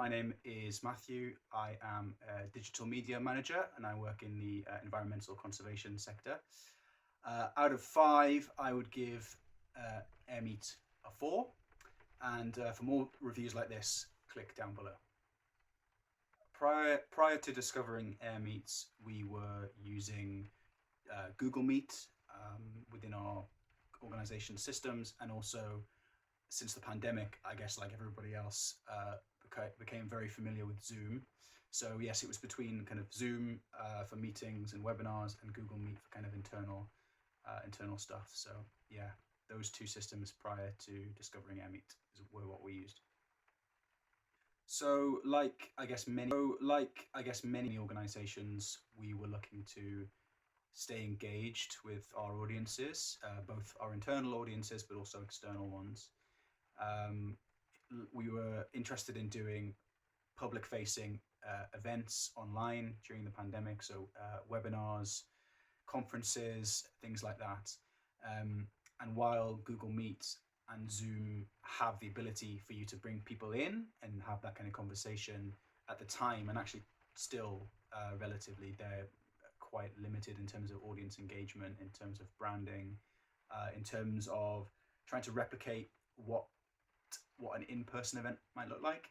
my name is Matthew. I am a digital media manager and I work in the environmental conservation sector. Out of 5, I would give Airmeet a 4. And for more reviews like this, click down below. Prior to discovering Airmeet, we were using Google Meet within our organization systems, and also since the pandemic, I guess like everybody else, became very familiar with Zoom. So yes, it was between kind of Zoom for meetings and webinars and Google Meet for kind of internal stuff. So yeah, those 2 systems prior to discovering Airmeet were what we used. So like I guess many organizations, we were looking to stay engaged with our audiences, both our internal audiences but also external ones. We were interested in doing public-facing events online during the pandemic, so webinars, conferences, things like that. And while Google Meet and Zoom have the ability for you to bring people in and have that kind of conversation at the time, and actually still relatively, they're quite limited in terms of audience engagement, in terms of branding, in terms of trying to replicate what an in-person event might look like.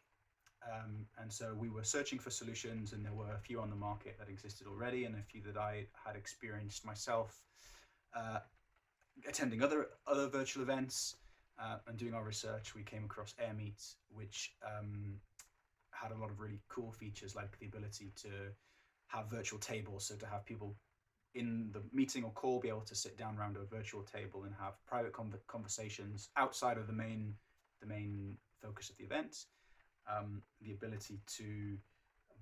And so we were searching for solutions, and there were a few on the market that existed already and a few that I had experienced myself attending other virtual events. And doing our research, we came across Airmeet, which had a lot of really cool features, like the ability to have virtual tables, so to have people in the meeting or call be able to sit down around a virtual table and have private conversations outside of the main focus of the event. The ability to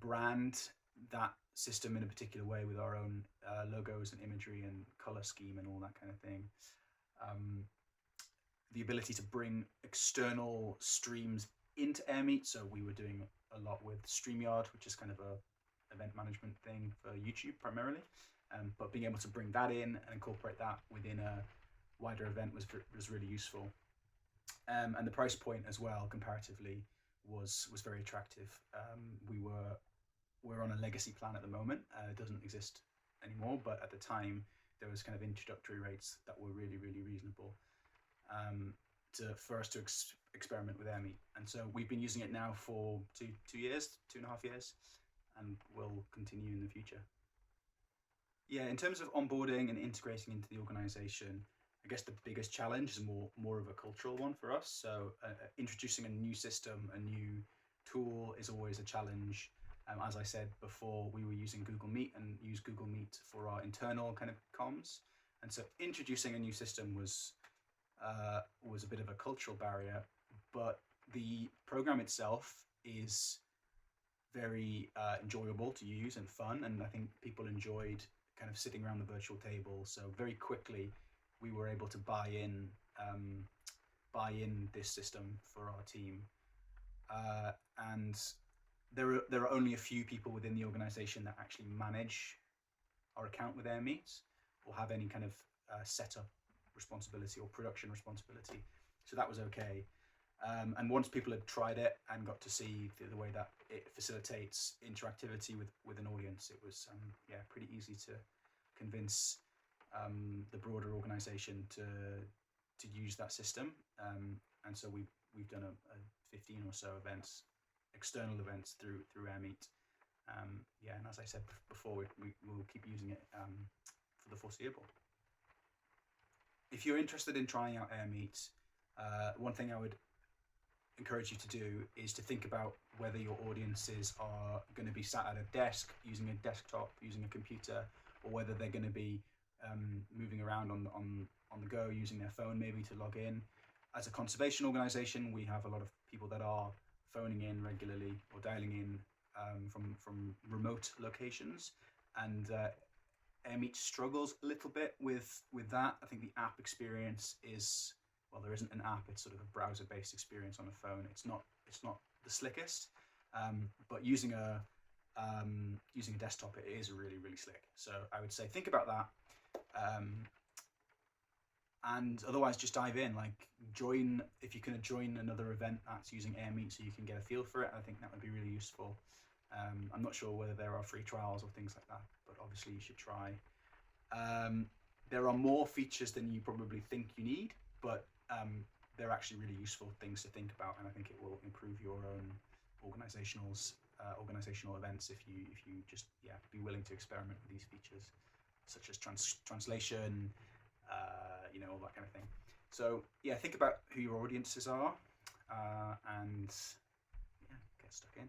brand that system in a particular way with our own logos and imagery and color scheme and all that kind of thing. The ability to bring external streams into Airmeet. So we were doing a lot with StreamYard, which is kind of a event management thing for YouTube primarily. But being able to bring that in and incorporate that within a wider event was really useful. And the price point as well, comparatively, was very attractive. We're on a legacy plan at the moment. It doesn't exist anymore, but at the time there was kind of introductory rates that were really reasonable for us to experiment with Airmeet. And so we've been using it now for 2 years, 2.5 years, and will continue in the future. Yeah, in terms of onboarding and integrating into the organization, I guess the biggest challenge is more of a cultural one for us. So introducing a new system, a new tool is always a challenge. As I said before, we were using Google Meet and use Google Meet for our internal kind of comms. And so introducing a new system was a bit of a cultural barrier, but the program itself is very enjoyable to use and fun. And I think people enjoyed kind of sitting around the virtual table. So very quickly, we were able to buy in this system for our team, and there are only a few people within the organization that actually manage our account with Airmeet or have any kind of setup responsibility or production responsibility. So that was okay. And once people had tried it and got to see the way that it facilitates interactivity with an audience, it was pretty easy to convince the broader organization to use that system. And so we've done a 15 or so events, external events through Airmeet. And as I said before, we will keep using it for the foreseeable. If you're interested in trying out Airmeet, one thing I would encourage you to do is to think about whether your audiences are going to be sat at a desk using a desktop, using a computer, or whether they're going to be moving around on the go, using their phone maybe to log in. As a conservation organization, we have a lot of people that are phoning in regularly or dialing in from remote locations, and Airmeet struggles a little bit with that. I think the app experience is, well, there isn't an app, it's sort of a browser-based experience on a phone. It's not the slickest, but using a desktop, it is really slick. So I would say think about that, and otherwise just dive in, like join, if you can join another event that's using Airmeet so you can get a feel for it. I think that would be really useful. I'm not sure whether there are free trials or things like that, but obviously you should try. There are more features than you probably think you need, but they're actually really useful things to think about, and I think it will improve your own organizational events if you just be willing to experiment with these features, such as translation, all that kind of thing. So think about who your audiences are, and get stuck in.